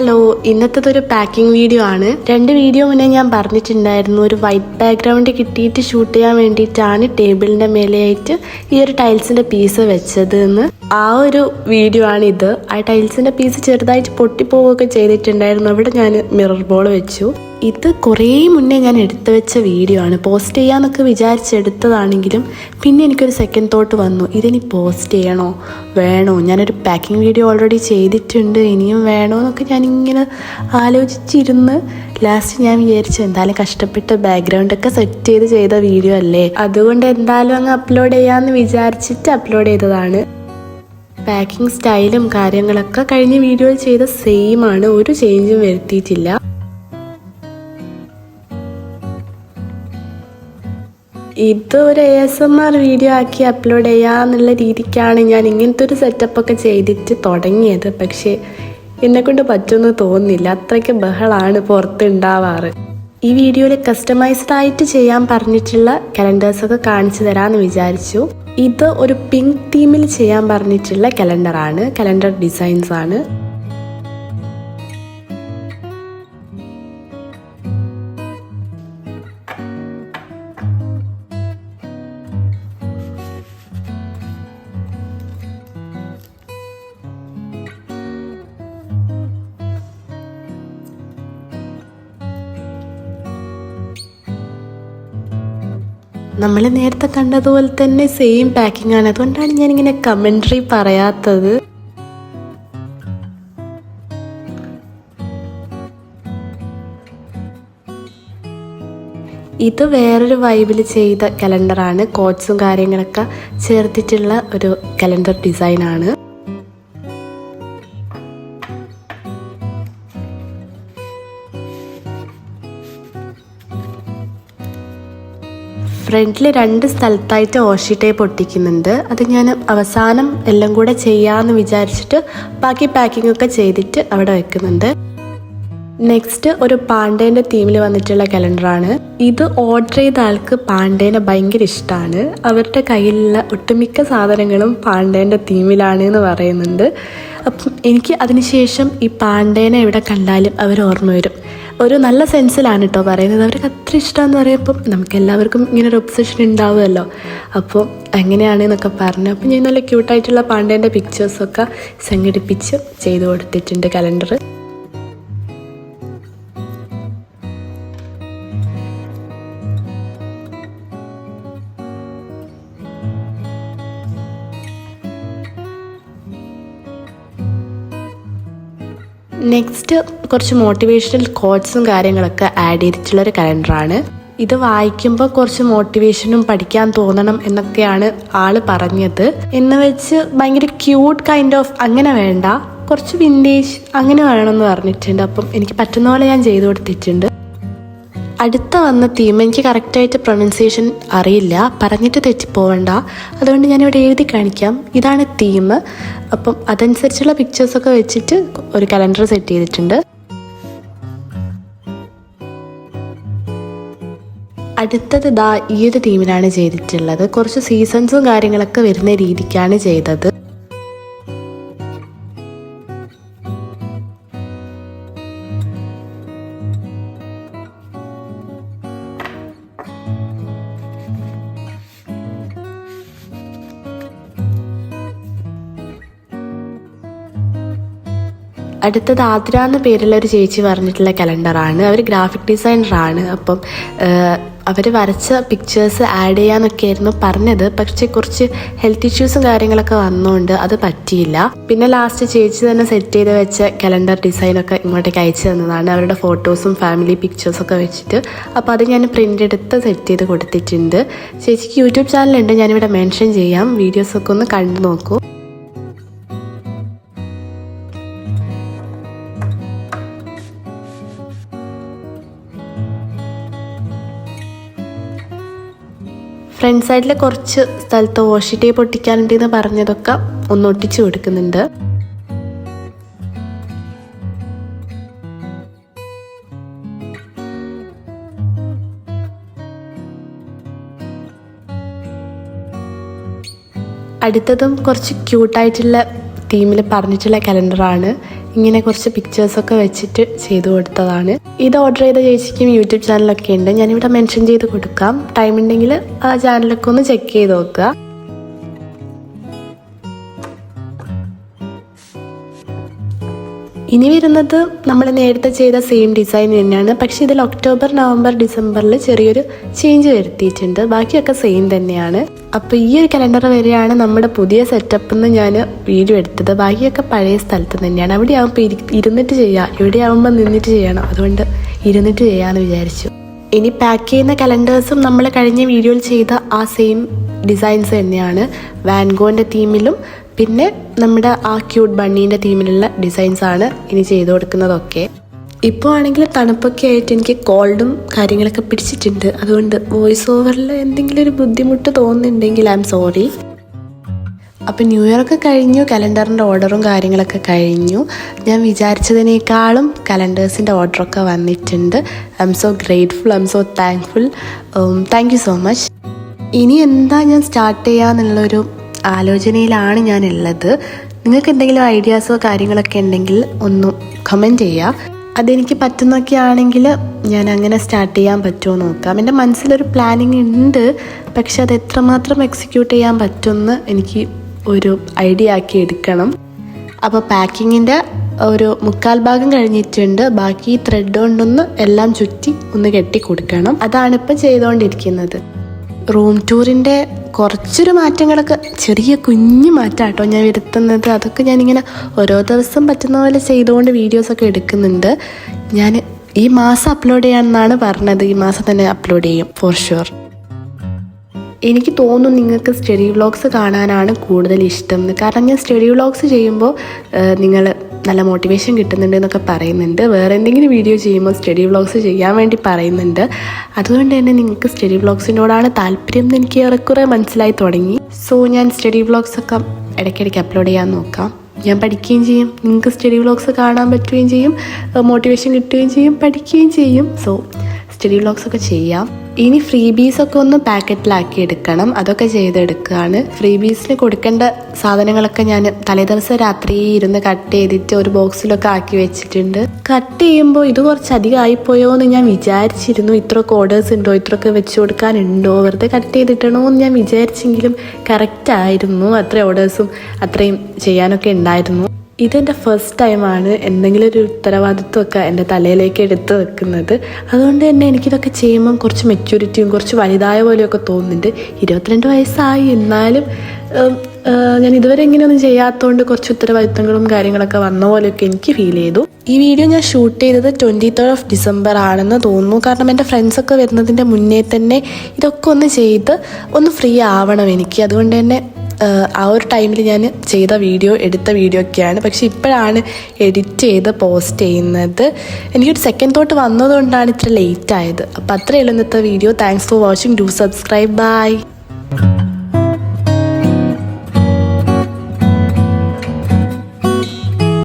Hello, ഇന്നത്തേതൊരു packing video ആണ്. 2 video മുന്നേ ഞാൻ പറഞ്ഞിട്ടുണ്ടായിരുന്നു ഒരു വൈറ്റ് ബാക്ക്ഗ്രൗണ്ട് കിട്ടിയിട്ട് ഷൂട്ട് ചെയ്യാൻ വേണ്ടിയിട്ടാണ് ടേബിളിൻ്റെ മേലെയായിട്ട് ഈ ഒരു ടൈൽസിൻ്റെ പീസ് വെച്ചത് എന്ന്. ആ ഒരു വീഡിയോ ആണ് ഇത്. ആ ടൈൽസിൻ്റെ പീസ് ചെറുതായിട്ട് പൊട്ടിപ്പോവുകയൊക്കെ ചെയ്തിട്ടുണ്ടായിരുന്നു. അവിടെ ഞാൻ മിറർ ബോൾ വെച്ചു. ഇത് കുറേ മുന്നേ ഞാൻ എടുത്തു വെച്ച വീഡിയോ ആണ്. പോസ്റ്റ് ചെയ്യാമെന്നൊക്കെ വിചാരിച്ചെടുത്തതാണെങ്കിലും പിന്നെ എനിക്കൊരു സെക്കൻഡ് തോട്ട് വന്നു, ഇതിനി പോസ്റ്റ് ചെയ്യണോ വേണോ, ഞാനൊരു പാക്കിംഗ് വീഡിയോ ഓൾറെഡി ചെയ്തിട്ടുണ്ട്, ഇനിയും വേണോ എന്നൊക്കെ ഞാനിങ്ങനെ ആലോചിച്ചിരുന്ന് ലാസ്റ്റ് ഞാൻ വിചാരിച്ചു എന്തായാലും കഷ്ടപ്പെട്ട് ബാക്ക്ഗ്രൗണ്ടൊക്കെ സെറ്റ് ചെയ്ത വീഡിയോ അല്ലേ, അതുകൊണ്ട് എന്തായാലും അങ്ങ് അപ്ലോഡ് ചെയ്യാമെന്ന് വിചാരിച്ചിട്ട് അപ്ലോഡ് ചെയ്തതാണ്. പാക്കിംഗ് സ്റ്റൈലും കാര്യങ്ങളൊക്കെ കഴിഞ്ഞ വീഡിയോയിൽ ചെയ്ത സെയിം ആണ്, ഒരു ചേഞ്ചും വരുത്തിയിട്ടില്ല. ഇത് ഒരു ASMR വീഡിയോ ആക്കി അപ്ലോഡ് ചെയ്യാന്നുള്ള രീതിക്കാണ് ഞാൻ ഇങ്ങനത്തെ ഒരു സെറ്റപ്പൊക്കെ ചെയ്തിട്ട് തുടങ്ങിയത്. പക്ഷേ എന്നെക്കൊണ്ട് പറ്റുമെന്ന് തോന്നുന്നില്ല, അത്രയ്ക്ക് ബഹളാണ് പുറത്തുണ്ടാവാറ്. ഈ വീഡിയോയിൽ കസ്റ്റമൈസ്ഡ് ആയിട്ട് ചെയ്യാൻ പറഞ്ഞിട്ടുള്ള കലണ്ടേഴ്സൊക്കെ കാണിച്ചു തരാമെന്ന് വിചാരിച്ചു. ഇത് ഒരു പിങ്ക് തീമിൽ ചെയ്യാൻ പറഞ്ഞിട്ടുള്ള കലണ്ടറാണ്, കലണ്ടർ ഡിസൈൻസ് ആണ്. നമ്മൾ നേരത്തെ കണ്ടതുപോലെ തന്നെ സെയിം പാക്കിംഗ് ആണ്, അതുകൊണ്ടാണ് ഞാനിങ്ങനെ കമൻട്രി പറയാത്തത്. ഇത് വേറൊരു വൈബിൽ ചെയ്ത കലണ്ടറാണ്, കോട്ട്സും കാര്യങ്ങളൊക്കെ ചേർത്തിട്ടുള്ള ഒരു കലണ്ടർ ഡിസൈനാണ്. ഫ്രണ്ടിൽ 2 സ്ഥലത്തായിട്ട് ഓഷി ടേപ്പ് ഒട്ടിക്കുന്നുണ്ട്. അത് ഞാൻ അവസാനം എല്ലാം കൂടെ ചെയ്യാമെന്ന് വിചാരിച്ചിട്ട് ബാക്കി പാക്കിംഗ് ഒക്കെ ചെയ്തിട്ട് അവിടെ വെക്കുന്നുണ്ട്. നെക്സ്റ്റ് ഒരു പാണ്ഡേൻ്റെ തീമിൽ വന്നിട്ടുള്ള കലണ്ടറാണ്. ഇത് ഓർഡർ ചെയ്ത ആൾക്ക് പാണ്ഡേനെ ഭയങ്കര ഇഷ്ടമാണ്. അവരുടെ കയ്യിലുള്ള ഒട്ടുമിക്ക സാധനങ്ങളും പാണ്ഡേൻ്റെ തീമിലാണ് എന്ന് പറയുന്നുണ്ട്. അപ്പം എനിക്ക് അതിനുശേഷം ഈ പാണ്ഡേനെ എവിടെ കണ്ടാലും അവർ ഓർമ്മ വരും. ഒരു നല്ല സെൻസിലാണ് കേട്ടോ പറയുന്നത്. അവർക്ക് അത്ര ഇഷ്ടമെന്ന് പറയുമ്പം നമുക്ക് എല്ലാവർക്കും ഇങ്ങനെ ഒരു ഒബ്സഷൻ ഉണ്ടാവുമല്ലോ. അപ്പോൾ എങ്ങനെയാണെന്നൊക്കെ പറഞ്ഞു. അപ്പം ഞാൻ നല്ല ക്യൂട്ടായിട്ടുള്ള പാണ്ഡേൻ്റെ പിക്ചേഴ്സൊക്കെ സംഘടിപ്പിച്ച് ചെയ്ത് കൊടുത്തിട്ടുണ്ട് കലണ്ടർ. നെക്സ്റ്റ് കുറച്ച് മോട്ടിവേഷണൽ കോട്ട്സും കാര്യങ്ങളൊക്കെ ആഡ് ചെയ്തിട്ടുള്ളൊരു കലണ്ടറാണ്. ഇത് വായിക്കുമ്പോൾ കുറച്ച് മോട്ടിവേഷനും പഠിക്കാൻ തോന്നണം എന്നൊക്കെയാണ് ആള് പറഞ്ഞത്. എന്ന് വെച്ച് ഭയങ്കര ക്യൂട്ട് കൈൻഡ് ഓഫ് അങ്ങനെ വേണ്ട, കുറച്ച് വിൻറ്റേജ് അങ്ങനെ വേണമെന്ന് പറഞ്ഞിട്ടുണ്ട്. അപ്പം എനിക്ക് പറ്റുന്ന പോലെ ഞാൻ ചെയ്തു കൊടുത്തിട്ടുണ്ട്. അടുത്ത വന്ന തീം എനിക്ക് കറക്റ്റായിട്ട് പ്രൊനൗൺസിയേഷൻ അറിയില്ല, പറഞ്ഞിട്ട് തെറ്റിപ്പോവണ്ട, അതുകൊണ്ട് ഞാനിവിടെ എഴുതി കാണിക്കാം. ഇതാണ് തീം. അപ്പം അതനുസരിച്ചുള്ള പിക്ചേഴ്സൊക്കെ വെച്ചിട്ട് ഒരു കലണ്ടർ സെറ്റ് ചെയ്തിട്ടുണ്ട്. അടുത്തത് ഈ ഒരു തീമിലാണ് ചെയ്തിട്ടുള്ളത്. കുറച്ച് സീസൺസും കാര്യങ്ങളൊക്കെ വരുന്ന രീതിക്കാണ് ചെയ്തത്. അടുത്തത് ആതിര എന്ന പേരുള്ള ഒരു ചേച്ചി പറഞ്ഞിട്ടുള്ള കലണ്ടറാണ്. അവർ ഗ്രാഫിക് ഡിസൈനറാണ്. അപ്പം അവർ വരച്ച പിക്ചേഴ്സ് ആഡ് ചെയ്യാന്നൊക്കെ ആയിരുന്നു പറഞ്ഞത്. പക്ഷേ കുറച്ച് ഹെൽത്ത് ഇഷ്യൂസും കാര്യങ്ങളൊക്കെ വന്നുകൊണ്ട് അത് പറ്റിയില്ല. പിന്നെ ലാസ്റ്റ് ചേച്ചി തന്നെ സെറ്റ് ചെയ്ത് വെച്ച കലണ്ടർ ഡിസൈനൊക്കെ ഇങ്ങോട്ടേക്ക് അയച്ചു തന്നതാണ്, അവരുടെ ഫോട്ടോസും ഫാമിലി പിക്ചേഴ്സൊക്കെ വെച്ചിട്ട്. അപ്പോൾ അത് ഞാൻ പ്രിൻ്റ് എടുത്ത് സെറ്റ് ചെയ്ത് കൊടുത്തിട്ടുണ്ട്. ചേച്ചിക്ക് യൂട്യൂബ് ചാനലുണ്ട്, ഞാനിവിടെ മെൻഷൻ ചെയ്യാം, വീഡിയോസൊക്കെ ഒന്ന് കണ്ടു നോക്കൂ. ഫ്രണ്ട് സൈഡിൽ കുറച്ച് സ്ഥലത്ത് ഓഷി ടേപ്പ് ഒട്ടിക്കാനുണ്ടെന്ന് പറഞ്ഞതൊക്കെ ഒന്ന് ഒട്ടിച്ചു കൊടുക്കുന്നുണ്ട്. അടുത്തതും കുറച്ച് ക്യൂട്ടായിട്ടുള്ള തീമിൽ പറഞ്ഞിട്ടുള്ള കലണ്ടറാണ്. ഇങ്ങനെ കുറച്ച് പിക്ചേഴ്സൊക്കെ വെച്ചിട്ട് ചെയ്തു കൊടുത്തതാണ്. ഇത് ഓർഡർ ചെയ്ത ചേച്ചിക്കും യൂട്യൂബ് ചാനലൊക്കെ ഉണ്ട്, ഞാനിവിടെ മെൻഷൻ ചെയ്ത് കൊടുക്കാം. ടൈം ഉണ്ടെങ്കിൽ ആ ചാനലൊക്കെ ഒന്ന് ചെക്ക് ചെയ്ത് നോക്കുക. ഇനി വരുന്നത് നമ്മൾ നേരത്തെ ചെയ്ത സെയിം ഡിസൈൻ തന്നെയാണ്, പക്ഷേ ഇതിൽ ഒക്ടോബർ, നവംബർ, ഡിസംബറിൽ ചെറിയൊരു ചേഞ്ച് വരുത്തിയിട്ടുണ്ട്. ബാക്കിയൊക്കെ സെയിം തന്നെയാണ്. അപ്പോൾ ഈ ഒരു കലണ്ടർ വരെയാണ് നമ്മുടെ പുതിയ സെറ്റപ്പ് എന്ന് ഞാൻ വീഡിയോ എടുത്തത്. ബാക്കിയൊക്കെ പഴയ സ്ഥലത്ത് തന്നെയാണ്. അവിടെ ആകുമ്പോൾ ഇരുന്നിട്ട് ചെയ്യാം, ഇവിടെ ആകുമ്പോൾ നിന്നിട്ട് ചെയ്യണം. അതുകൊണ്ട് ഇരുന്നിട്ട് ചെയ്യാമെന്ന് വിചാരിച്ചു. ഇനി പാക്ക് ചെയ്യുന്ന കലണ്ടേഴ്സും നമ്മൾ കഴിഞ്ഞ വീഡിയോയിൽ ചെയ്ത ആ സെയിം ഡിസൈൻസ് തന്നെയാണ്. വാൻഗോൻ്റെ തീമിലും പിന്നെ നമ്മുടെ ആ ക്യൂട്ട് ബണ്ണീൻ്റെ തീമിലുള്ള ഡിസൈൻസാണ് ഇനി ചെയ്ത് കൊടുക്കുന്നതൊക്കെ. ഇപ്പോൾ ആണെങ്കിൽ തണുപ്പൊക്കെ ആയിട്ട് എനിക്ക് കോൾഡും കാര്യങ്ങളൊക്കെ പിടിച്ചിട്ടുണ്ട്. അതുകൊണ്ട് വോയിസ് ഓവറിൽ എന്തെങ്കിലും ഒരു ബുദ്ധിമുട്ട് തോന്നുന്നുണ്ടെങ്കിൽ ഐ എം സോറി. അപ്പോൾ ന്യൂ ഇയർ ഒക്കെ കഴിഞ്ഞു, കലണ്ടറിൻ്റെ ഓർഡറും കാര്യങ്ങളൊക്കെ കഴിഞ്ഞു. ഞാൻ വിചാരിച്ചതിനേക്കാളും കലണ്ടേഴ്സിൻ്റെ ഓർഡറൊക്കെ വന്നിട്ടുണ്ട്. I M so grateful, I M so thankful. Thank you so much. ഇനി എന്താ ഞാൻ സ്റ്റാർട്ട് ചെയ്യാന്നുള്ളൊരു ആലോചനയിലാണ് ഞാനുള്ളത്. നിങ്ങൾക്ക് എന്തെങ്കിലും ഐഡിയാസോ കാര്യങ്ങളൊക്കെ ഉണ്ടെങ്കിൽ ഒന്ന് കമൻറ്റ് ചെയ്യുക. അതെനിക്ക് പറ്റുന്നൊക്കെ ആണെങ്കിൽ ഞാൻ അങ്ങനെ സ്റ്റാർട്ട് ചെയ്യാൻ പറ്റുമോ നോക്കാം. എൻ്റെ മനസ്സിലൊരു പ്ലാനിങ് ഉണ്ട്, പക്ഷെ അത് എത്രമാത്രം എക്സിക്യൂട്ട് ചെയ്യാൻ പറ്റുമെന്ന് എനിക്ക് ഒരു ഐഡിയ ആക്കി എടുക്കണം. അപ്പോൾ പാക്കിങ്ങിൻ്റെ ഒരു 1/4 ഭാഗം കഴിഞ്ഞിട്ടുണ്ട്. ബാക്കി ത്രെഡ് കൊണ്ടൊന്ന് എല്ലാം ചുറ്റി ഒന്ന് കെട്ടി കൊടുക്കണം. അതാണിപ്പോൾ ചെയ്തുകൊണ്ടിരിക്കുന്നത്. റൂം ടൂറിൻ്റെ കുറച്ചൊരു മാറ്റങ്ങളൊക്കെ, ചെറിയ കുഞ്ഞു മാറ്റാട്ടോ ഞാൻ വരുത്തുന്നത്. അതൊക്കെ ഞാനിങ്ങനെ ഓരോ ദിവസം പറ്റുന്ന പോലെ ചെയ്തുകൊണ്ട് വീഡിയോസൊക്കെ എടുക്കുന്നുണ്ട്. ഞാൻ ഈ മാസം അപ്ലോഡ് ചെയ്യാമെന്നാണ് പറഞ്ഞത്. ഈ മാസം തന്നെ അപ്ലോഡ് ചെയ്യും ഫോർ ഷുവർ. എനിക്ക് തോന്നുന്നു നിങ്ങൾക്ക് സ്റ്റഡി വ്ളോഗ്സ് കാണാനാണ് കൂടുതൽ ഇഷ്ടം എന്ന്. കാരണം ഞാൻ സ്റ്റഡി വ്ളോഗ്സ് ചെയ്യുമ്പോൾ നിങ്ങൾ നല്ല മോട്ടിവേഷൻ കിട്ടുന്നുണ്ട് എന്നൊക്കെ പറയുന്നുണ്ട്. വേറെ എന്തെങ്കിലും വീഡിയോ ചെയ്യുമ്പോൾ സ്റ്റഡി വ്ളോഗ്സ് ചെയ്യാൻ വേണ്ടി പറയുന്നുണ്ട്. അതുകൊണ്ട് തന്നെ നിങ്ങൾക്ക് സ്റ്റഡി വ്ളോഗ്സിനോടാണ് താല്പര്യം എന്ന് എനിക്ക് ഏറെക്കുറെ മനസ്സിലായി തുടങ്ങി. സോ ഞാൻ സ്റ്റഡി വ്ളോഗ്സൊക്കെ ഇടയ്ക്കിടയ്ക്ക് അപ്ലോഡ് ചെയ്യാൻ നോക്കാം. ഞാൻ പഠിക്കുകയും ചെയ്യും, നിങ്ങൾക്ക് സ്റ്റഡി വ്ളോഗ്സ് കാണാൻ പറ്റുകയും ചെയ്യും, മോട്ടിവേഷൻ കിട്ടുകയും ചെയ്യും, പഠിക്കുകയും ചെയ്യും. സോ സ്റ്റഡി വ്ളോഗ്സൊക്കെ ചെയ്യാം. ഇനി ഫ്രീ ബീസൊക്കെ ഒന്ന് പാക്കറ്റിലാക്കി എടുക്കണം. അതൊക്കെ ചെയ്തെടുക്കുകയാണ്. ഫ്രീ ബീസിന് കൊടുക്കേണ്ട സാധനങ്ങളൊക്കെ ഞാൻ തലേദിവസം രാത്രി ഇരുന്ന് കട്ട് ചെയ്തിട്ട് ഒരു ബോക്സിലൊക്കെ ആക്കി വെച്ചിട്ടുണ്ട്. കട്ട് ചെയ്യുമ്പോൾ ഇത് കുറച്ചധികം ആയിപ്പോയോ എന്ന് ഞാൻ വിചാരിച്ചിരുന്നു. ഇത്രയൊക്കെ ഓർഡേഴ്സ് ഉണ്ടോ, ഇത്രയൊക്കെ വെച്ച് കൊടുക്കാനുണ്ടോ, വെറുതെ കട്ട് ചെയ്തിട്ടണോ എന്ന് ഞാൻ വിചാരിച്ചെങ്കിലും കറക്റ്റ് ആയിരുന്നു. അത്ര ഓർഡേഴ്സും അത്രയും ചെയ്യാനൊക്കെ ഉണ്ടായിരുന്നു. ഇതെൻ്റെ ഫസ്റ്റ് ടൈമാണ് എന്തെങ്കിലും ഒരു ഉത്തരവാദിത്വമൊക്കെ എൻ്റെ തലയിലേക്ക് എടുത്ത് വെക്കുന്നത്. അതുകൊണ്ട് തന്നെ എനിക്കിതൊക്കെ ചെയ്യുമ്പം കുറച്ച് മെച്യൂരിറ്റിയും കുറച്ച് വലുതായ പോലെയൊക്കെ തോന്നുന്നുണ്ട്. 22 വയസ്സായി, എന്നാലും ഞാൻ ഇതുവരെ ഇങ്ങനെയൊന്നും ചെയ്യാത്തതുകൊണ്ട് കുറച്ച് ഉത്തരവാദിത്തങ്ങളും കാര്യങ്ങളൊക്കെ വന്ന പോലെയൊക്കെ എനിക്ക് ഫീൽ ചെയ്തു. ഈ വീഡിയോ ഞാൻ ഷൂട്ട് ചെയ്തത് 23rd December ആണെന്ന് തോന്നുന്നു. കാരണം എൻ്റെ ഫ്രണ്ട്സൊക്കെ വരുന്നതിൻ്റെ മുന്നേ തന്നെ ഇതൊക്കെ ഒന്ന് ചെയ്ത് ഒന്ന് ഫ്രീ ആവണം എനിക്ക്. അതുകൊണ്ട് തന്നെ ആ ഒരു ടൈമിൽ ഞാൻ എടുത്ത വീഡിയോ ഒക്കെയാണ്. പക്ഷെ ഇപ്പോഴാണ് എഡിറ്റ് ചെയ്ത് പോസ്റ്റ് ചെയ്യുന്നത്. എനിക്കൊരു സെക്കൻഡ് തോട്ട് വന്നതുകൊണ്ടാണ് ഇത്ര ലേറ്റ് ആയത്. അപ്പോൾ അത്രയേ ഉള്ളൂ ഇന്നത്തെ video. Thanks for watching. Do subscribe. By.